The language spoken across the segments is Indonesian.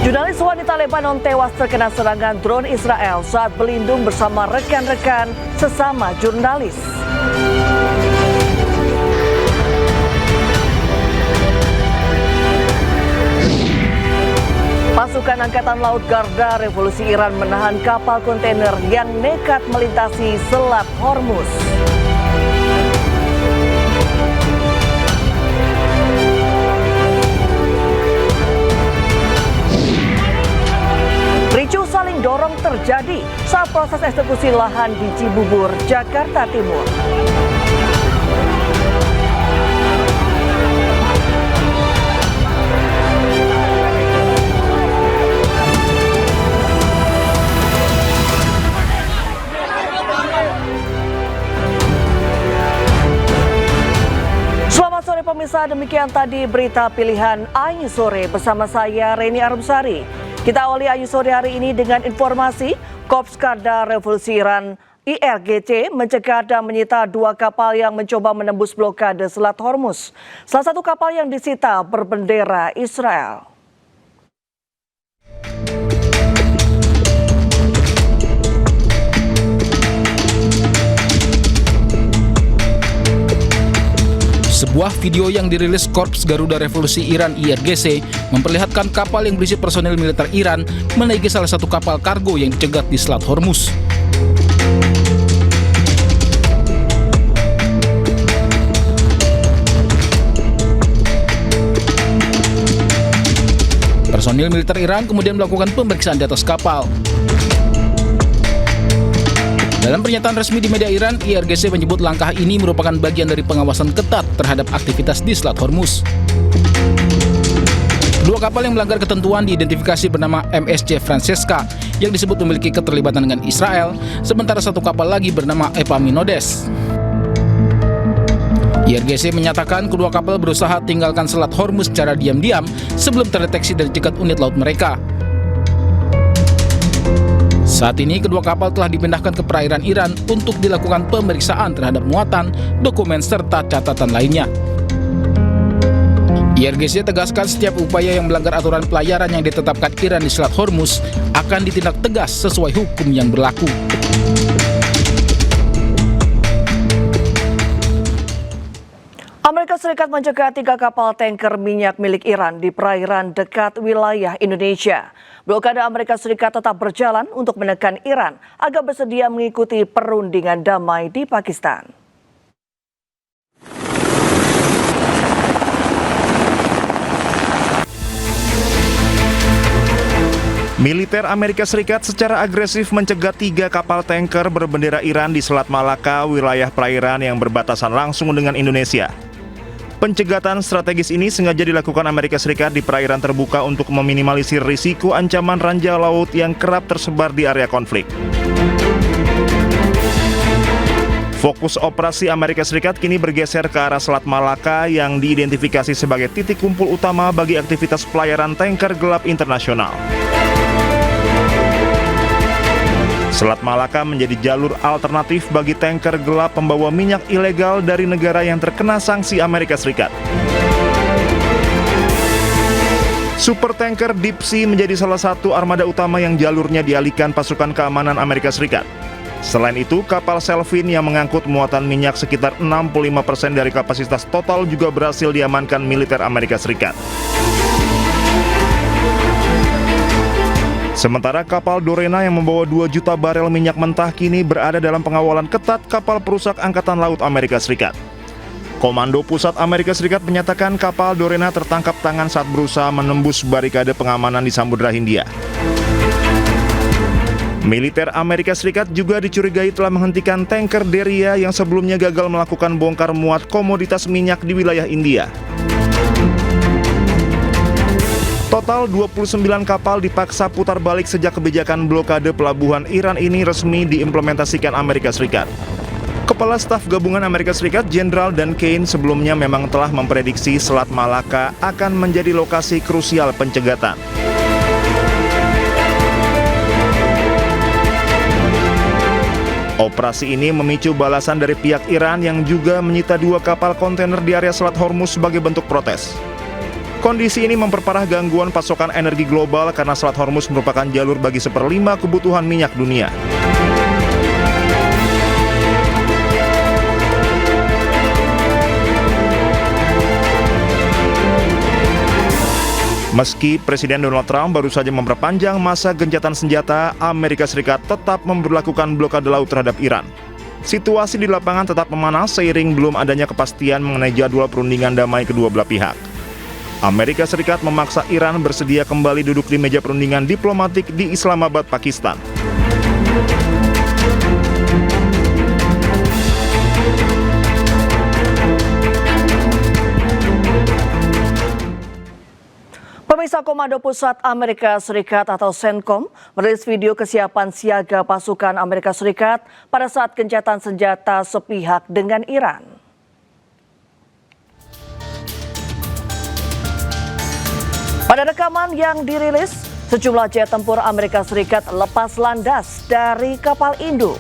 Jurnalis wanita Lebanon tewas terkena serangan drone Israel saat berlindung bersama rekan-rekan sesama jurnalis. Pasukan Angkatan Laut Garda Revolusi Iran menahan kapal kontainer yang nekat melintasi Selat Hormuz. Ricuh saling dorong terjadi saat proses eksekusi lahan di Cibubur, Jakarta Timur. Selamat sore pemirsa, demikian tadi berita pilihan Ayu Sore bersama saya Reni Arumsari. Kita awali Ayu Sore hari ini dengan informasi Korps Garda Revolusi Iran IRGC mencegah dan menyita 2 kapal yang mencoba menembus blokade Selat Hormuz. Salah satu kapal yang disita berbendera Israel. Sebuah video yang dirilis Korps Garuda Revolusi Iran IRGC memperlihatkan kapal yang berisi personil militer Iran menaiki salah satu kapal kargo yang dicegat di Selat Hormuz. Personil militer Iran kemudian melakukan pemeriksaan di atas kapal. Dalam pernyataan resmi di media Iran, IRGC menyebut langkah ini merupakan bagian dari pengawasan ketat terhadap aktivitas di Selat Hormuz. Kedua kapal yang melanggar ketentuan diidentifikasi bernama MSC Francesca yang disebut memiliki keterlibatan dengan Israel, sementara satu kapal lagi bernama Epaminondas. IRGC menyatakan kedua kapal berusaha tinggalkan Selat Hormuz secara diam-diam sebelum terdeteksi dari cegat unit laut mereka. Saat ini kedua kapal telah dipindahkan ke perairan Iran untuk dilakukan pemeriksaan terhadap muatan, dokumen, serta catatan lainnya. IRGC tegaskan setiap upaya yang melanggar aturan pelayaran yang ditetapkan Iran di Selat Hormuz akan ditindak tegas sesuai hukum yang berlaku. Amerika Serikat mencegat 3 kapal tanker minyak milik Iran di perairan dekat wilayah Indonesia. Blokade Amerika Serikat tetap berjalan untuk menekan Iran agar bersedia mengikuti perundingan damai di Pakistan. Militer Amerika Serikat secara agresif mencegat 3 kapal tanker berbendera Iran di Selat Malaka, wilayah perairan yang berbatasan langsung dengan Indonesia. Pencegatan strategis ini sengaja dilakukan Amerika Serikat di perairan terbuka untuk meminimalisir risiko ancaman ranjau laut yang kerap tersebar di area konflik. Fokus operasi Amerika Serikat kini bergeser ke arah Selat Malaka yang diidentifikasi sebagai titik kumpul utama bagi aktivitas pelayaran tanker gelap internasional. Selat Malaka menjadi jalur alternatif bagi tanker gelap pembawa minyak ilegal dari negara yang terkena sanksi Amerika Serikat. Supertanker Deep Sea menjadi salah satu armada utama yang jalurnya dialihkan pasukan keamanan Amerika Serikat. Selain itu, kapal Selfin yang mengangkut muatan minyak sekitar 65% dari kapasitas total juga berhasil diamankan militer Amerika Serikat. Sementara kapal Dorena yang membawa 2 juta barel minyak mentah kini berada dalam pengawalan ketat kapal perusak Angkatan Laut Amerika Serikat. Komando Pusat Amerika Serikat menyatakan kapal Dorena tertangkap tangan saat berusaha menembus barikade pengamanan di Samudra Hindia. Militer Amerika Serikat juga dicurigai telah menghentikan tanker Deria yang sebelumnya gagal melakukan bongkar muat komoditas minyak di wilayah India. Total 29 kapal dipaksa putar balik sejak kebijakan blokade pelabuhan Iran ini resmi diimplementasikan Amerika Serikat. Kepala Staf Gabungan Amerika Serikat Jenderal Dan Kane sebelumnya memang telah memprediksi Selat Malaka akan menjadi lokasi krusial pencegatan. Operasi ini memicu balasan dari pihak Iran yang juga menyita 2 kapal kontainer di area Selat Hormuz sebagai bentuk protes. Kondisi ini memperparah gangguan pasokan energi global karena Selat Hormuz merupakan jalur bagi 1/5 kebutuhan minyak dunia. Meski Presiden Donald Trump baru saja memperpanjang masa gencatan senjata, Amerika Serikat tetap memberlakukan blokade laut terhadap Iran. Situasi di lapangan tetap memanas seiring belum adanya kepastian mengenai jadwal perundingan damai kedua belah pihak. Amerika Serikat memaksa Iran bersedia kembali duduk di meja perundingan diplomatik di Islamabad, Pakistan. Pemirsa, Komando Pusat Amerika Serikat atau CENTCOM merilis video kesiapan siaga pasukan Amerika Serikat pada saat gencatan senjata sepihak dengan Iran. Pada rekaman yang dirilis, sejumlah jet tempur Amerika Serikat lepas landas dari kapal induk.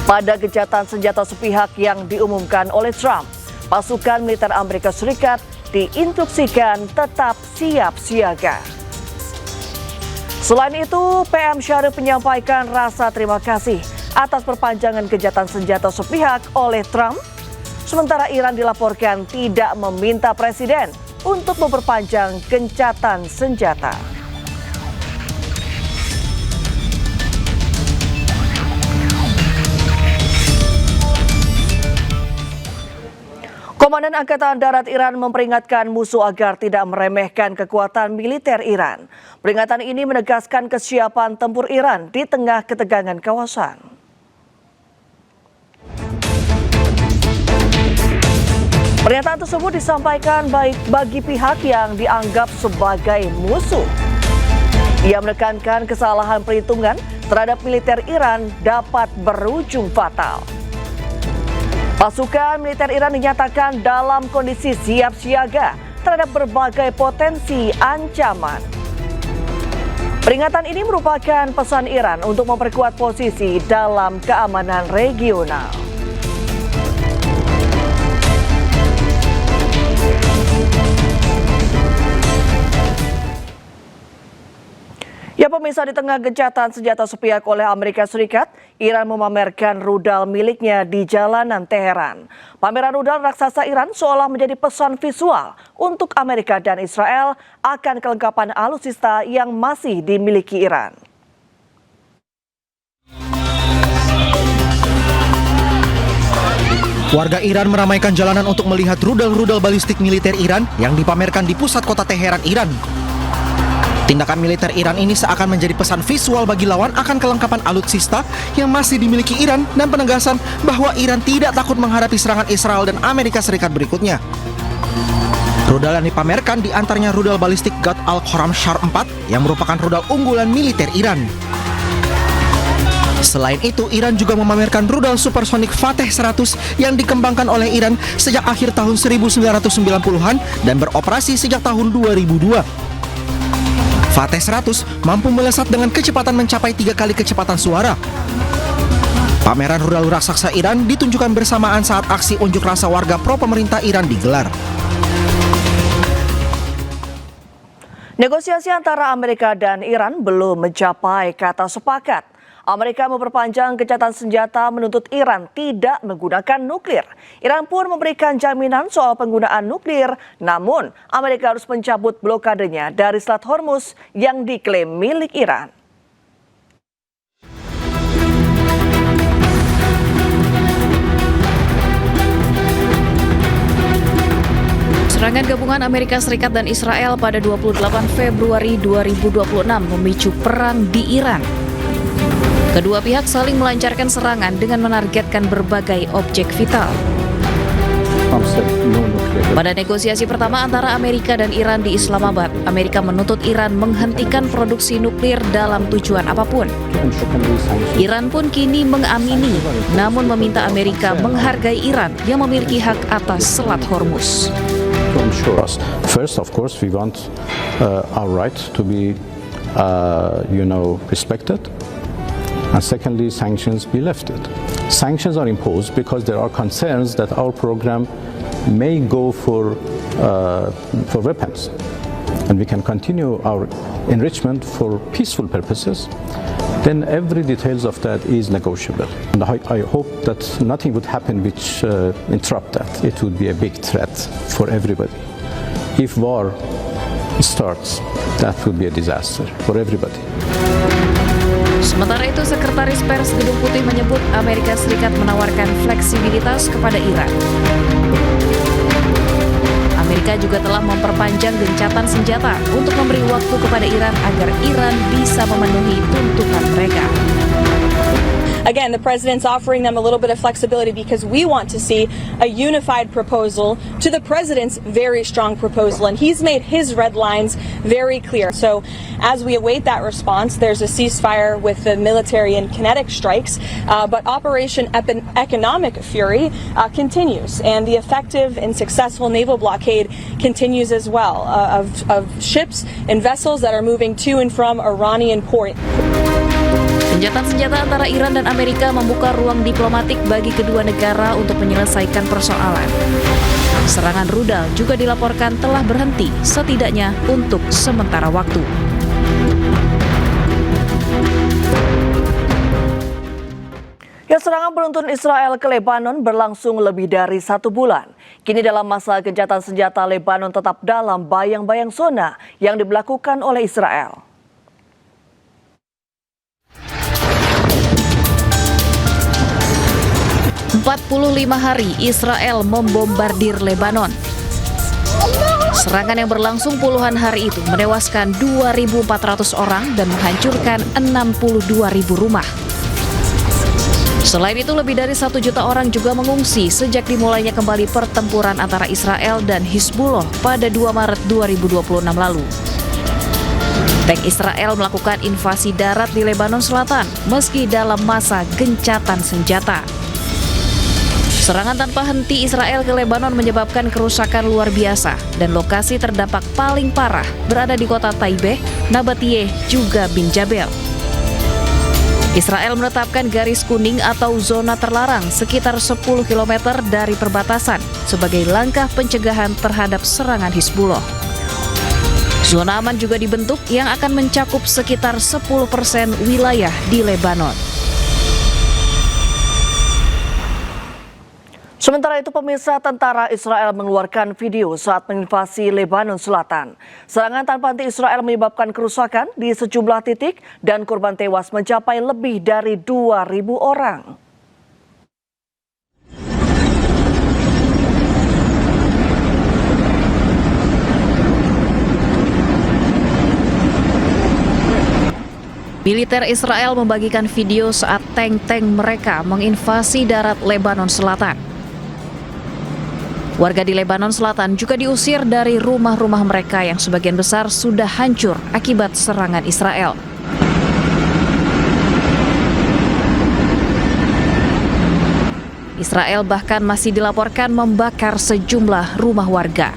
Pada gencatan senjata sepihak yang diumumkan oleh Trump, pasukan militer Amerika Serikat diinstruksikan tetap siap siaga. Selain itu, PM Syarif menyampaikan rasa terima kasih atas perpanjangan gencatan senjata sepihak oleh Trump, sementara Iran dilaporkan tidak meminta Presiden untuk memperpanjang gencatan senjata. Komandan Angkatan Darat Iran memperingatkan musuh agar tidak meremehkan kekuatan militer Iran. Peringatan ini menegaskan kesiapan tempur Iran di tengah ketegangan kawasan. Pernyataan tersebut disampaikan baik bagi pihak yang dianggap sebagai musuh. Ia menekankan kesalahan perhitungan terhadap militer Iran dapat berujung fatal. Pasukan militer Iran dinyatakan dalam kondisi siap siaga terhadap berbagai potensi ancaman. Peringatan ini merupakan pesan Iran untuk memperkuat posisi dalam keamanan regional. Ya pemirsa, di tengah gencatan senjata sepihak oleh Amerika Serikat, Iran memamerkan rudal miliknya di jalanan Teheran. Pameran rudal raksasa Iran seolah menjadi pesan visual untuk Amerika dan Israel akan kelengkapan alutsista yang masih dimiliki Iran. Warga Iran meramaikan jalanan untuk melihat rudal-rudal balistik militer Iran yang dipamerkan di pusat kota Teheran, Iran. Tindakan militer Iran ini seakan menjadi pesan visual bagi lawan akan kelengkapan alutsista yang masih dimiliki Iran dan penegasan bahwa Iran tidak takut menghadapi serangan Israel dan Amerika Serikat berikutnya. Rudal yang dipamerkan diantaranya rudal balistik Ghat al-Khorramshahr 4 yang merupakan rudal unggulan militer Iran. Selain itu, Iran juga memamerkan rudal supersonik Fateh 100 yang dikembangkan oleh Iran sejak akhir tahun 1990-an dan beroperasi sejak tahun 2002. Fateh 100 mampu melesat dengan kecepatan mencapai 3 kali kecepatan suara. Pameran rudal raksasa Iran ditunjukkan bersamaan saat aksi unjuk rasa warga pro pemerintah Iran digelar. Negosiasi antara Amerika dan Iran belum mencapai kata sepakat. Amerika memperpanjang gencatan senjata menuntut Iran tidak menggunakan nuklir. Iran pun memberikan jaminan soal penggunaan nuklir, namun Amerika harus mencabut blokadenya dari Selat Hormuz yang diklaim milik Iran. Serangan gabungan Amerika Serikat dan Israel pada 28 Februari 2026 memicu perang di Iran. Kedua pihak saling melancarkan serangan dengan menargetkan berbagai objek vital. Pada negosiasi pertama antara Amerika dan Iran di Islamabad, Amerika menuntut Iran menghentikan produksi nuklir dalam tujuan apapun. Iran pun kini mengamini, namun meminta Amerika menghargai Iran yang memiliki hak atas Selat Hormuz. First, of course, we want our right to be, respected. And secondly, sanctions be lifted. Sanctions are imposed because there are concerns that our program may go for weapons, and we can continue our enrichment for peaceful purposes. Then every details of that is negotiable. And I hope that nothing would happen which interrupt that. It would be a big threat for everybody. If war starts, that would be a disaster for everybody. Sementara itu, Sekretaris Pers Gedung Putih menyebut Amerika Serikat menawarkan fleksibilitas kepada Iran. Amerika juga telah memperpanjang gencatan senjata untuk memberi waktu kepada Iran agar Iran bisa memenuhi tuntutan mereka. Again, the president's offering them a little bit of flexibility because we want to see a unified proposal to the president's very strong proposal, and he's made his red lines very clear. So as we await that response, there's a ceasefire with the military and kinetic strikes, but Operation Economic Fury continues, and the effective and successful naval blockade continues as well of ships and vessels that are moving to and from Iranian port. Gencatan senjata antara Iran dan Amerika membuka ruang diplomatik bagi kedua negara untuk menyelesaikan persoalan. Serangan rudal juga dilaporkan telah berhenti, setidaknya untuk sementara waktu. Ya, serangan beruntun Israel ke Lebanon berlangsung lebih dari 1 bulan. Kini dalam masa gencatan senjata, Lebanon tetap dalam bayang-bayang zona yang diberlakukan oleh Israel. 45 hari Israel membombardir Lebanon. Serangan yang berlangsung puluhan hari itu menewaskan 2.400 orang dan menghancurkan 62.000 rumah. Selain itu, lebih dari 1 juta orang juga mengungsi sejak dimulainya kembali pertempuran antara Israel dan Hizbullah pada 2 Maret 2026 lalu. Tank Israel melakukan invasi darat di Lebanon Selatan meski dalam masa gencatan senjata. Serangan tanpa henti Israel ke Lebanon menyebabkan kerusakan luar biasa dan lokasi terdampak paling parah berada di kota Taibeh, Nabatiyeh, juga Bin Jabel. Israel menetapkan garis kuning atau zona terlarang sekitar 10 km dari perbatasan sebagai langkah pencegahan terhadap serangan Hizbullah. Zona aman juga dibentuk yang akan mencakup sekitar 10% wilayah di Lebanon. Sementara itu, pemirsa, tentara Israel mengeluarkan video saat menginvasi Lebanon Selatan. Serangan tanpa henti Israel menyebabkan kerusakan di sejumlah titik dan korban tewas mencapai lebih dari 2.000 orang. Militer Israel membagikan video saat tank-tank mereka menginvasi darat Lebanon Selatan. Warga di Lebanon Selatan juga diusir dari rumah-rumah mereka yang sebagian besar sudah hancur akibat serangan Israel. Israel bahkan masih dilaporkan membakar sejumlah rumah warga.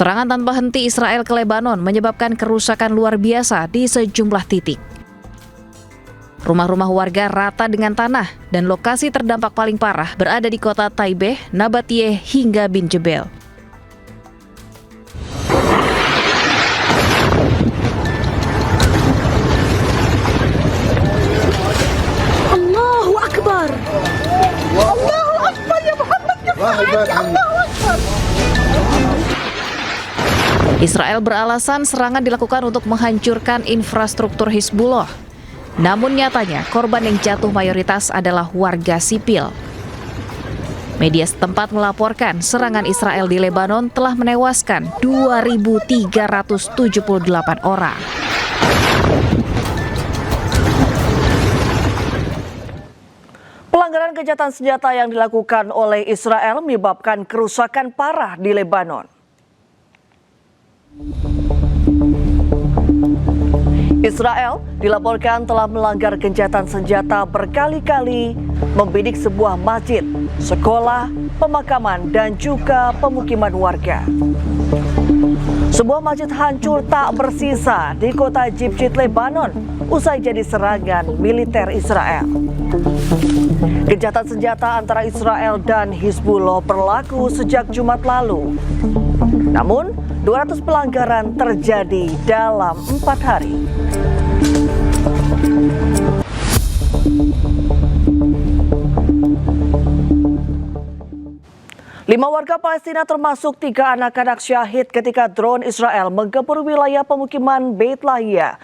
Serangan tanpa henti Israel ke Lebanon menyebabkan kerusakan luar biasa di sejumlah titik. Rumah-rumah warga rata dengan tanah dan lokasi terdampak paling parah berada di kota Taibeh, Nabatiyeh hingga Bin Jebel. Allahu Akbar. Allahu Akbar ya Muhammad. Allahu Akbar. Israel beralasan serangan dilakukan untuk menghancurkan infrastruktur Hizbullah. Namun nyatanya korban yang jatuh mayoritas adalah warga sipil. Media setempat melaporkan serangan Israel di Lebanon telah menewaskan 2.378 orang. Pelanggaran kejahatan senjata yang dilakukan oleh Israel menyebabkan kerusakan parah di Lebanon. Israel dilaporkan telah melanggar gencatan senjata berkali-kali, membidik sebuah masjid, sekolah, pemakaman, dan juga pemukiman warga. Sebuah masjid hancur tak bersisa di kota Jibjit, Lebanon, usai jadi serangan militer Israel. Gencatan senjata antara Israel dan Hizbullah berlaku sejak Jumat lalu. Namun, 200 pelanggaran terjadi dalam 4 hari. Lima warga Palestina termasuk 3 anak-anak syahid ketika drone Israel menggempur wilayah pemukiman Beit Lahia